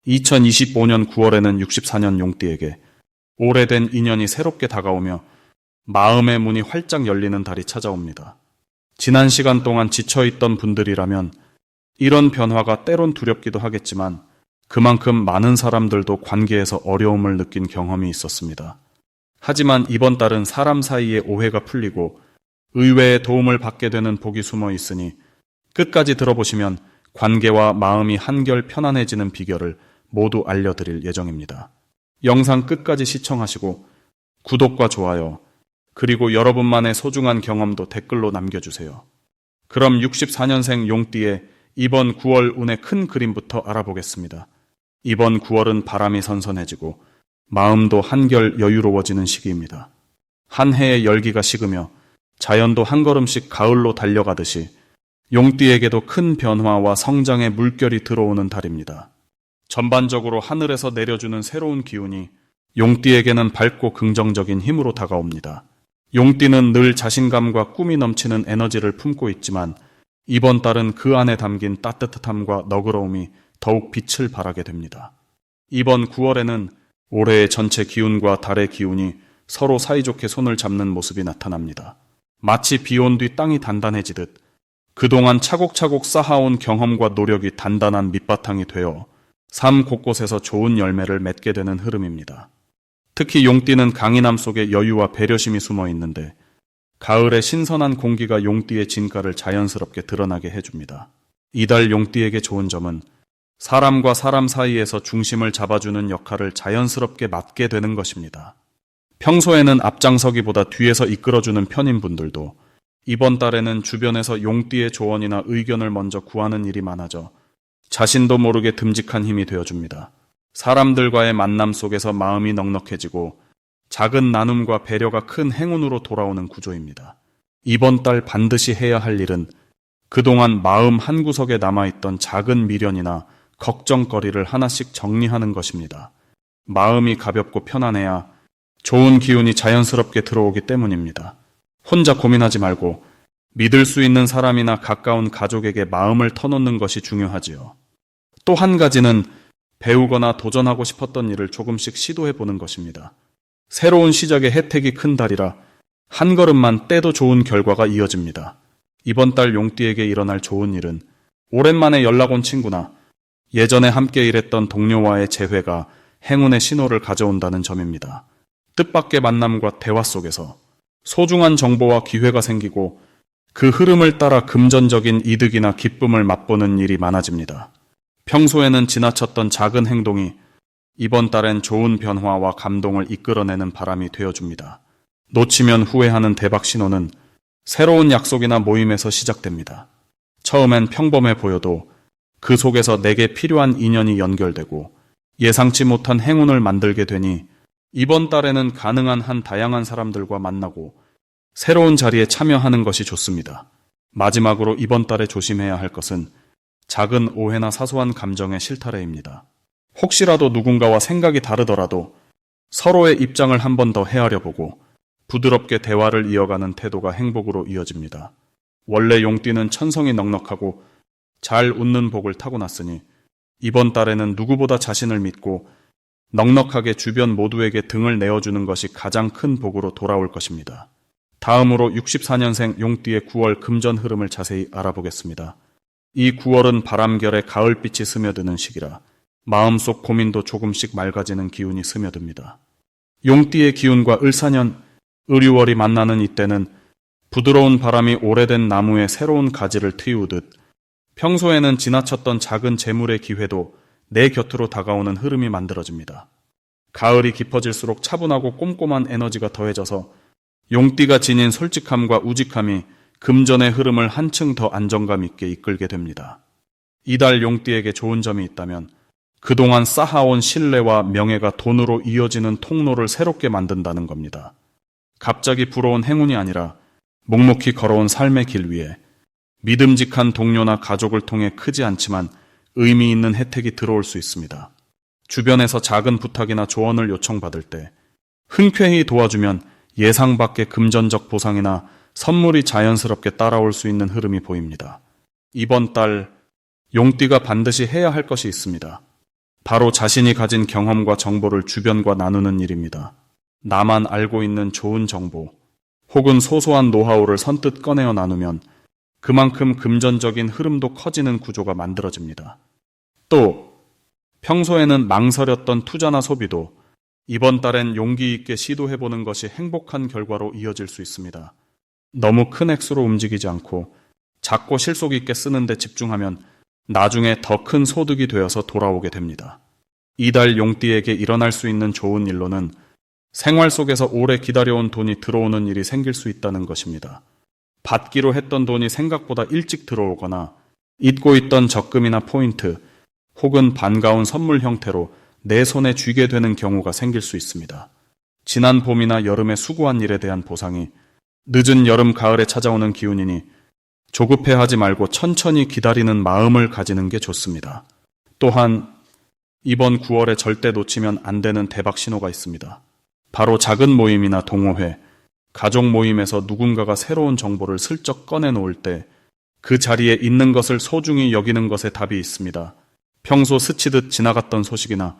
2025년 9월에는 64년 용띠에게 오래된 인연이 새롭게 다가오며 마음의 문이 활짝 열리는 달이 찾아옵니다. 지난 시간 동안 지쳐있던 분들이라면 이런 변화가 때론 두렵기도 하겠지만 그만큼 많은 사람들도 관계에서 어려움을 느낀 경험이 있었습니다. 하지만 이번 달은 사람 사이의 오해가 풀리고 의외의 도움을 받게 되는 복이 숨어 있으니 끝까지 들어보시면 관계와 마음이 한결 편안해지는 비결을 모두 알려드릴 예정입니다. 영상 끝까지 시청하시고 구독과 좋아요, 그리고 여러분만의 소중한 경험도 댓글로 남겨주세요. 그럼 64년생 용띠의 이번 9월 운의 큰 그림부터 알아보겠습니다. 이번 9월은 바람이 선선해지고 마음도 한결 여유로워지는 시기입니다. 한 해의 열기가 식으며 자연도 한 걸음씩 가을로 달려가듯이 용띠에게도 큰 변화와 성장의 물결이 들어오는 달입니다. 전반적으로 하늘에서 내려주는 새로운 기운이 용띠에게는 밝고 긍정적인 힘으로 다가옵니다. 용띠는 늘 자신감과 꿈이 넘치는 에너지를 품고 있지만 이번 달은 그 안에 담긴 따뜻함과 너그러움이 더욱 빛을 발하게 됩니다. 이번 9월에는 올해의 전체 기운과 달의 기운이 서로 사이좋게 손을 잡는 모습이 나타납니다. 마치 비온 뒤 땅이 단단해지듯 그동안 차곡차곡 쌓아온 경험과 노력이 단단한 밑바탕이 되어 삶 곳곳에서 좋은 열매를 맺게 되는 흐름입니다. 특히 용띠는 강인함 속에 여유와 배려심이 숨어 있는데 가을의 신선한 공기가 용띠의 진가를 자연스럽게 드러나게 해줍니다. 이달 용띠에게 좋은 점은 사람과 사람 사이에서 중심을 잡아주는 역할을 자연스럽게 맡게 되는 것입니다. 평소에는 앞장서기보다 뒤에서 이끌어주는 편인 분들도 이번 달에는 주변에서 용띠의 조언이나 의견을 먼저 구하는 일이 많아져 자신도 모르게 듬직한 힘이 되어줍니다. 사람들과의 만남 속에서 마음이 넉넉해지고 작은 나눔과 배려가 큰 행운으로 돌아오는 구조입니다. 이번 달 반드시 해야 할 일은 그동안 마음 한구석에 남아있던 작은 미련이나 걱정거리를 하나씩 정리하는 것입니다. 마음이 가볍고 편안해야 좋은 기운이 자연스럽게 들어오기 때문입니다. 혼자 고민하지 말고 믿을 수 있는 사람이나 가까운 가족에게 마음을 터놓는 것이 중요하지요. 또 한 가지는 배우거나 도전하고 싶었던 일을 조금씩 시도해보는 것입니다. 새로운 시작의 혜택이 큰 달이라 한 걸음만 떼도 좋은 결과가 이어집니다. 이번 달 용띠에게 일어날 좋은 일은 오랜만에 연락 온 친구나 예전에 함께 일했던 동료와의 재회가 행운의 신호를 가져온다는 점입니다. 뜻밖의 만남과 대화 속에서 소중한 정보와 기회가 생기고 그 흐름을 따라 금전적인 이득이나 기쁨을 맛보는 일이 많아집니다. 평소에는 지나쳤던 작은 행동이 이번 달엔 좋은 변화와 감동을 이끌어내는 바람이 되어줍니다. 놓치면 후회하는 대박 신호는 새로운 약속이나 모임에서 시작됩니다. 처음엔 평범해 보여도 그 속에서 내게 필요한 인연이 연결되고 예상치 못한 행운을 만들게 되니 이번 달에는 가능한 한 다양한 사람들과 만나고 새로운 자리에 참여하는 것이 좋습니다. 마지막으로 이번 달에 조심해야 할 것은 작은 오해나 사소한 감정의 실타래입니다. 혹시라도 누군가와 생각이 다르더라도 서로의 입장을 한 번 더 헤아려 보고 부드럽게 대화를 이어가는 태도가 행복으로 이어집니다. 원래 용띠는 천성이 넉넉하고 잘 웃는 복을 타고났으니 이번 달에는 누구보다 자신을 믿고 넉넉하게 주변 모두에게 등을 내어주는 것이 가장 큰 복으로 돌아올 것입니다. 다음으로 64년생 용띠의 9월 금전 흐름을 자세히 알아보겠습니다. 이 9월은 바람결에 가을빛이 스며드는 시기라 마음속 고민도 조금씩 맑아지는 기운이 스며듭니다. 용띠의 기운과 을사년, 을유월이 만나는 이때는 부드러운 바람이 오래된 나무에 새로운 가지를 틔우듯 평소에는 지나쳤던 작은 재물의 기회도 내 곁으로 다가오는 흐름이 만들어집니다. 가을이 깊어질수록 차분하고 꼼꼼한 에너지가 더해져서 용띠가 지닌 솔직함과 우직함이 금전의 흐름을 한층 더 안정감 있게 이끌게 됩니다. 이달 용띠에게 좋은 점이 있다면 그동안 쌓아온 신뢰와 명예가 돈으로 이어지는 통로를 새롭게 만든다는 겁니다. 갑자기 불어온 행운이 아니라 묵묵히 걸어온 삶의 길 위에 믿음직한 동료나 가족을 통해 크지 않지만 의미 있는 혜택이 들어올 수 있습니다. 주변에서 작은 부탁이나 조언을 요청받을 때 흔쾌히 도와주면 예상 밖의 금전적 보상이나 선물이 자연스럽게 따라올 수 있는 흐름이 보입니다. 이번 달 용띠가 반드시 해야 할 것이 있습니다. 바로 자신이 가진 경험과 정보를 주변과 나누는 일입니다. 나만 알고 있는 좋은 정보, 혹은 소소한 노하우를 선뜻 꺼내어 나누면 그만큼 금전적인 흐름도 커지는 구조가 만들어집니다. 또 평소에는 망설였던 투자나 소비도 이번 달엔 용기 있게 시도해보는 것이 행복한 결과로 이어질 수 있습니다. 너무 큰 액수로 움직이지 않고 작고 실속 있게 쓰는 데 집중하면 나중에 더 큰 소득이 되어서 돌아오게 됩니다. 이달 용띠에게 일어날 수 있는 좋은 일로는 생활 속에서 오래 기다려온 돈이 들어오는 일이 생길 수 있다는 것입니다. 받기로 했던 돈이 생각보다 일찍 들어오거나 잊고 있던 적금이나 포인트 혹은 반가운 선물 형태로 내 손에 쥐게 되는 경우가 생길 수 있습니다. 지난 봄이나 여름에 수고한 일에 대한 보상이 늦은 여름, 가을에 찾아오는 기운이니 조급해하지 말고 천천히 기다리는 마음을 가지는 게 좋습니다. 또한 이번 9월에 절대 놓치면 안 되는 대박 신호가 있습니다. 바로 작은 모임이나 동호회, 가족 모임에서 누군가가 새로운 정보를 슬쩍 꺼내놓을 때 그 자리에 있는 것을 소중히 여기는 것에 답이 있습니다. 평소 스치듯 지나갔던 소식이나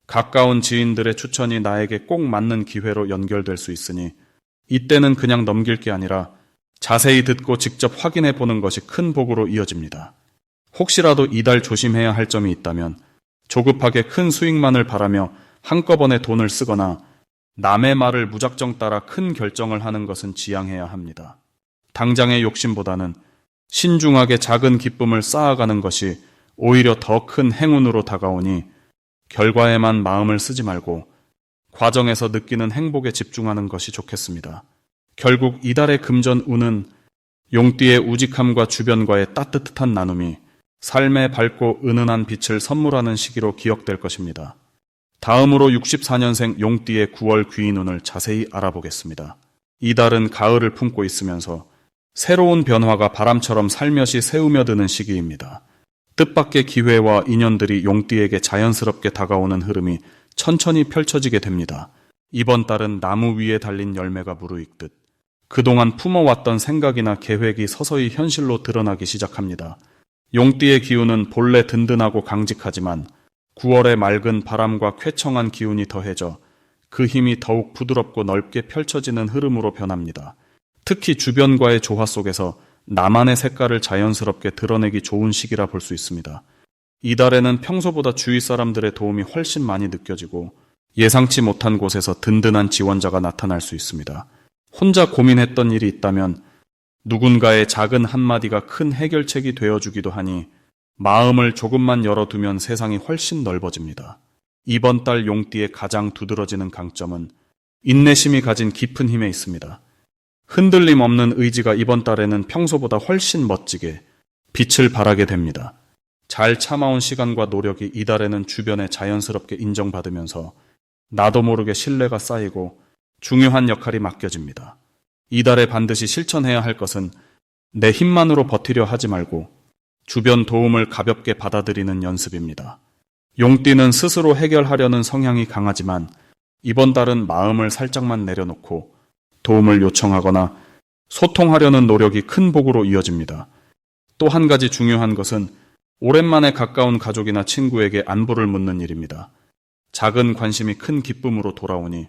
가까운 지인들의 추천이 나에게 꼭 맞는 기회로 연결될 수 있으니 이때는 그냥 넘길 게 아니라 자세히 듣고 직접 확인해 보는 것이 큰 복으로 이어집니다. 혹시라도 이달 조심해야 할 점이 있다면 조급하게 큰 수익만을 바라며 한꺼번에 돈을 쓰거나 남의 말을 무작정 따라 큰 결정을 하는 것은 지양해야 합니다. 당장의 욕심보다는 신중하게 작은 기쁨을 쌓아가는 것이 오히려 더 큰 행운으로 다가오니 결과에만 마음을 쓰지 말고 과정에서 느끼는 행복에 집중하는 것이 좋겠습니다. 결국 이달의 금전 운은 용띠의 우직함과 주변과의 따뜻한 나눔이 삶에 밝고 은은한 빛을 선물하는 시기로 기억될 것입니다. 다음으로 64년생 용띠의 9월 귀인운을 자세히 알아보겠습니다. 이달은 가을을 품고 있으면서 새로운 변화가 바람처럼 살며시 새우며드는 시기입니다. 뜻밖의 기회와 인연들이 용띠에게 자연스럽게 다가오는 흐름이 천천히 펼쳐지게 됩니다. 이번 달은 나무 위에 달린 열매가 무르익듯 그동안 품어왔던 생각이나 계획이 서서히 현실로 드러나기 시작합니다. 용띠의 기운은 본래 든든하고 강직하지만 9월의 맑은 바람과 쾌청한 기운이 더해져 그 힘이 더욱 부드럽고 넓게 펼쳐지는 흐름으로 변합니다. 특히 주변과의 조화 속에서 나만의 색깔을 자연스럽게 드러내기 좋은 시기라 볼 수 있습니다. 이달에는 평소보다 주위 사람들의 도움이 훨씬 많이 느껴지고 예상치 못한 곳에서 든든한 지원자가 나타날 수 있습니다. 혼자 고민했던 일이 있다면 누군가의 작은 한마디가 큰 해결책이 되어주기도 하니 마음을 조금만 열어두면 세상이 훨씬 넓어집니다. 이번 달 용띠의 가장 두드러지는 강점은 인내심이 가진 깊은 힘에 있습니다. 흔들림 없는 의지가 이번 달에는 평소보다 훨씬 멋지게 빛을 발하게 됩니다. 잘 참아온 시간과 노력이 이달에는 주변에 자연스럽게 인정받으면서 나도 모르게 신뢰가 쌓이고 중요한 역할이 맡겨집니다. 이달에 반드시 실천해야 할 것은 내 힘만으로 버티려 하지 말고 주변 도움을 가볍게 받아들이는 연습입니다. 용띠는 스스로 해결하려는 성향이 강하지만 이번 달은 마음을 살짝만 내려놓고 도움을 요청하거나 소통하려는 노력이 큰 복으로 이어집니다. 또 한 가지 중요한 것은 오랜만에 가까운 가족이나 친구에게 안부를 묻는 일입니다. 작은 관심이 큰 기쁨으로 돌아오니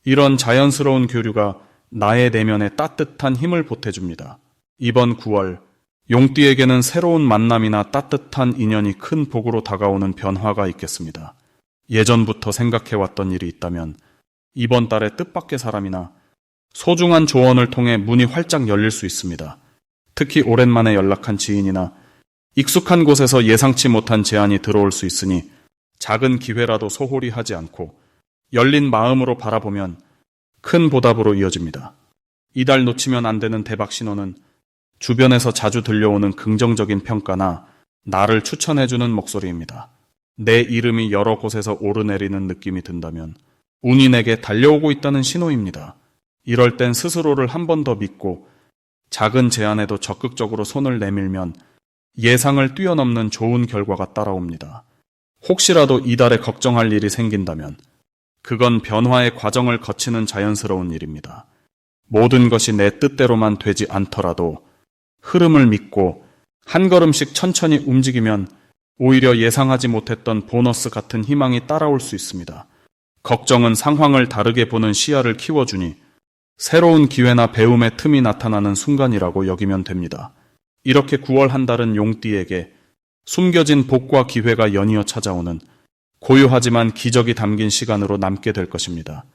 이런 자연스러운 교류가 나의 내면에 따뜻한 힘을 보태줍니다. 이번 9월 용띠에게는 새로운 만남이나 따뜻한 인연이 큰 복으로 다가오는 변화가 있겠습니다. 예전부터 생각해왔던 일이 있다면 이번 달에 뜻밖의 사람이나 소중한 조언을 통해 문이 활짝 열릴 수 있습니다. 특히 오랜만에 연락한 지인이나 익숙한 곳에서 예상치 못한 제안이 들어올 수 있으니 작은 기회라도 소홀히 하지 않고 열린 마음으로 바라보면 큰 보답으로 이어집니다. 이달 놓치면 안 되는 대박 신호는 주변에서 자주 들려오는 긍정적인 평가나 나를 추천해주는 목소리입니다. 내 이름이 여러 곳에서 오르내리는 느낌이 든다면 운이 내게 달려오고 있다는 신호입니다. 이럴 땐 스스로를 한 번 더 믿고 작은 제안에도 적극적으로 손을 내밀면 예상을 뛰어넘는 좋은 결과가 따라옵니다. 혹시라도 이달에 걱정할 일이 생긴다면 그건 변화의 과정을 거치는 자연스러운 일입니다. 모든 것이 내 뜻대로만 되지 않더라도 흐름을 믿고 한 걸음씩 천천히 움직이면 오히려 예상하지 못했던 보너스 같은 희망이 따라올 수 있습니다. 걱정은 상황을 다르게 보는 시야를 키워주니 새로운 기회나 배움의 틈이 나타나는 순간이라고 여기면 됩니다. 이렇게 9월 한 달은 용띠에게 숨겨진 복과 기회가 연이어 찾아오는 고요하지만 기적이 담긴 시간으로 남게 될 것입니다.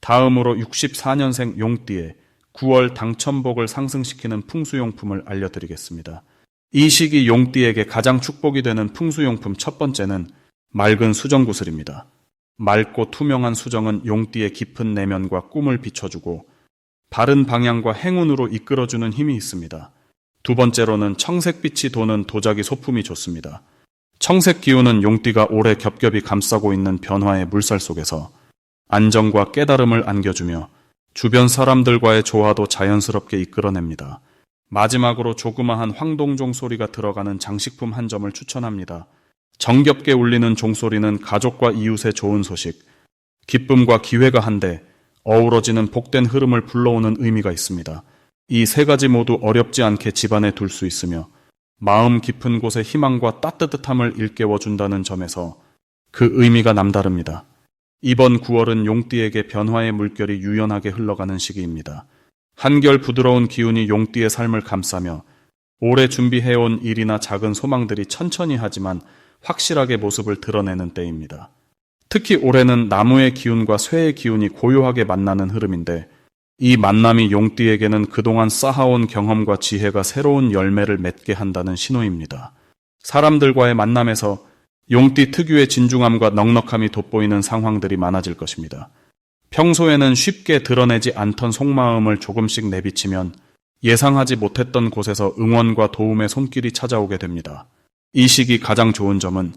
다음으로 64년생 용띠의 9월 당첨복을 상승시키는 풍수용품을 알려드리겠습니다. 이 시기 용띠에게 가장 축복이 되는 풍수용품 첫 번째는 맑은 수정구슬입니다. 맑고 투명한 수정은 용띠의 깊은 내면과 꿈을 비춰주고 바른 방향과 행운으로 이끌어주는 힘이 있습니다. 두 번째로는 청색빛이 도는 도자기 소품이 좋습니다. 청색 기운은 용띠가 오래 겹겹이 감싸고 있는 변화의 물살 속에서 안정과 깨달음을 안겨주며 주변 사람들과의 조화도 자연스럽게 이끌어냅니다. 마지막으로 조그마한 황동종 소리가 들어가는 장식품 한 점을 추천합니다. 정겹게 울리는 종소리는 가족과 이웃의 좋은 소식, 기쁨과 기회가 한데 어우러지는 복된 흐름을 불러오는 의미가 있습니다. 이 세 가지 모두 어렵지 않게 집안에 둘 수 있으며 마음 깊은 곳에 희망과 따뜻함을 일깨워준다는 점에서 그 의미가 남다릅니다. 이번 9월은 용띠에게 변화의 물결이 유연하게 흘러가는 시기입니다. 한결 부드러운 기운이 용띠의 삶을 감싸며 오래 준비해온 일이나 작은 소망들이 천천히 하지만 확실하게 모습을 드러내는 때입니다. 특히 올해는 나무의 기운과 쇠의 기운이 고요하게 만나는 흐름인데 이 만남이 용띠에게는 그동안 쌓아온 경험과 지혜가 새로운 열매를 맺게 한다는 신호입니다. 사람들과의 만남에서 용띠 특유의 진중함과 넉넉함이 돋보이는 상황들이 많아질 것입니다. 평소에는 쉽게 드러내지 않던 속마음을 조금씩 내비치면 예상하지 못했던 곳에서 응원과 도움의 손길이 찾아오게 됩니다. 이 시기 가장 좋은 점은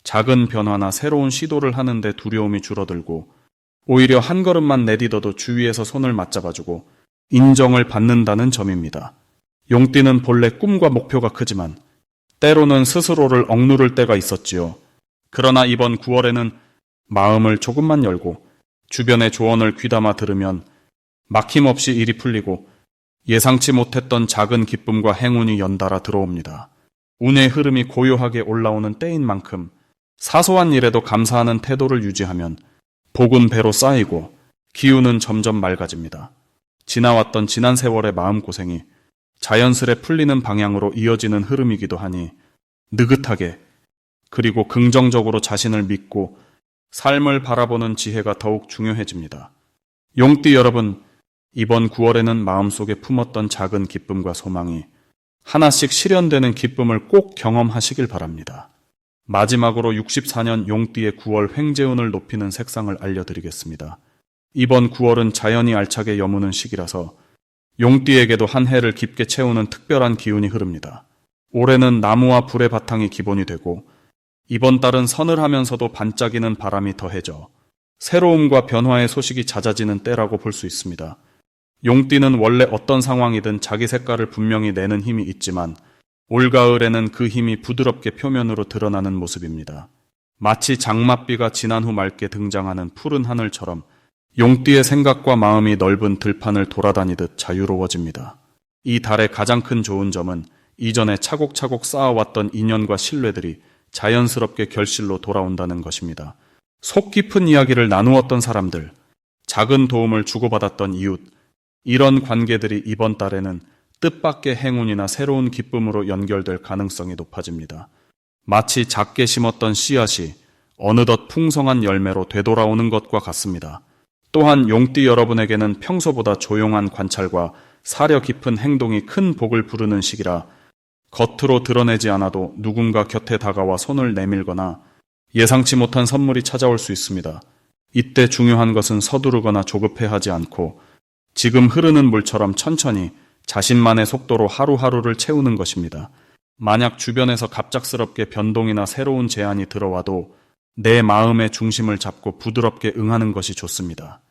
작은 변화나 새로운 시도를 하는데 두려움이 줄어들고 오히려 한 걸음만 내딛어도 주위에서 손을 맞잡아주고 인정을 받는다는 점입니다. 용띠는 본래 꿈과 목표가 크지만 때로는 스스로를 억누를 때가 있었지요. 그러나 이번 9월에는 마음을 조금만 열고 주변의 조언을 귀담아 들으면 막힘없이 일이 풀리고 예상치 못했던 작은 기쁨과 행운이 연달아 들어옵니다. 운의 흐름이 고요하게 올라오는 때인 만큼 사소한 일에도 감사하는 태도를 유지하면 복은 배로 쌓이고 기운은 점점 맑아집니다. 지나왔던 지난 세월의 마음고생이 자연스레 풀리는 방향으로 이어지는 흐름이기도 하니 느긋하게 그리고 긍정적으로 자신을 믿고 삶을 바라보는 지혜가 더욱 중요해집니다. 용띠 여러분, 이번 9월에는 마음속에 품었던 작은 기쁨과 소망이 하나씩 실현되는 기쁨을 꼭 경험하시길 바랍니다. 마지막으로 64년 용띠의 9월 횡재운을 높이는 색상을 알려드리겠습니다. 이번 9월은 자연이 알차게 여무는 시기라서 용띠에게도 한 해를 깊게 채우는 특별한 기운이 흐릅니다. 올해는 나무와 불의 바탕이 기본이 되고 이번 달은 서늘하면서도 반짝이는 바람이 더해져 새로움과 변화의 소식이 잦아지는 때라고 볼 수 있습니다. 용띠는 원래 어떤 상황이든 자기 색깔을 분명히 내는 힘이 있지만 올가을에는 그 힘이 부드럽게 표면으로 드러나는 모습입니다. 마치 장맛비가 지난 후 맑게 등장하는 푸른 하늘처럼 용띠의 생각과 마음이 넓은 들판을 돌아다니듯 자유로워집니다. 이 달의 가장 큰 좋은 점은 이전에 차곡차곡 쌓아왔던 인연과 신뢰들이 자연스럽게 결실로 돌아온다는 것입니다. 속 깊은 이야기를 나누었던 사람들, 작은 도움을 주고받았던 이웃, 이런 관계들이 이번 달에는 뜻밖의 행운이나 새로운 기쁨으로 연결될 가능성이 높아집니다. 마치 작게 심었던 씨앗이 어느덧 풍성한 열매로 되돌아오는 것과 같습니다. 또한 용띠 여러분에게는 평소보다 조용한 관찰과 사려 깊은 행동이 큰 복을 부르는 시기라 겉으로 드러내지 않아도 누군가 곁에 다가와 손을 내밀거나 예상치 못한 선물이 찾아올 수 있습니다. 이때 중요한 것은 서두르거나 조급해하지 않고 지금 흐르는 물처럼 천천히 자신만의 속도로 하루하루를 채우는 것입니다. 만약 주변에서 갑작스럽게 변동이나 새로운 제안이 들어와도 내 마음의 중심을 잡고 부드럽게 응하는 것이 좋습니다.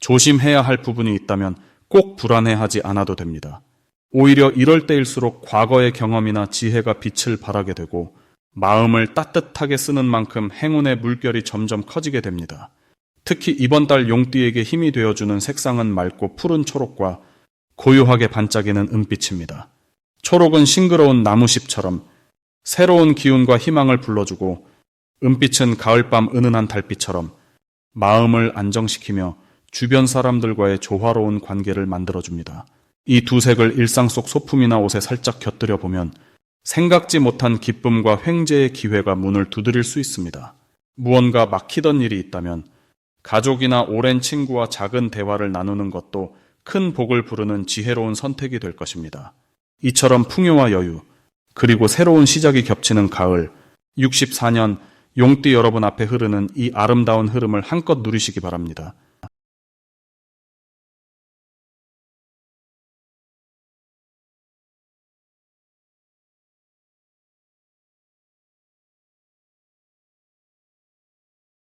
조심해야 할 부분이 있다면 꼭 불안해하지 않아도 됩니다. 오히려 이럴 때일수록 과거의 경험이나 지혜가 빛을 발하게 되고 마음을 따뜻하게 쓰는 만큼 행운의 물결이 점점 커지게 됩니다. 특히 이번 달 용띠에게 힘이 되어주는 색상은 맑고 푸른 초록과 고요하게 반짝이는 은빛입니다. 초록은 싱그러운 나무잎처럼 새로운 기운과 희망을 불러주고 은빛은 가을밤 은은한 달빛처럼 마음을 안정시키며 주변 사람들과의 조화로운 관계를 만들어줍니다. 이 두 색을 일상 속 소품이나 옷에 살짝 곁들여 보면 생각지 못한 기쁨과 횡재의 기회가 문을 두드릴 수 있습니다. 무언가 막히던 일이 있다면 가족이나 오랜 친구와 작은 대화를 나누는 것도 큰 복을 부르는 지혜로운 선택이 될 것입니다. 이처럼 풍요와 여유, 그리고 새로운 시작이 겹치는 가을, 64년 용띠 여러분 앞에 흐르는 이 아름다운 흐름을 한껏 누리시기 바랍니다.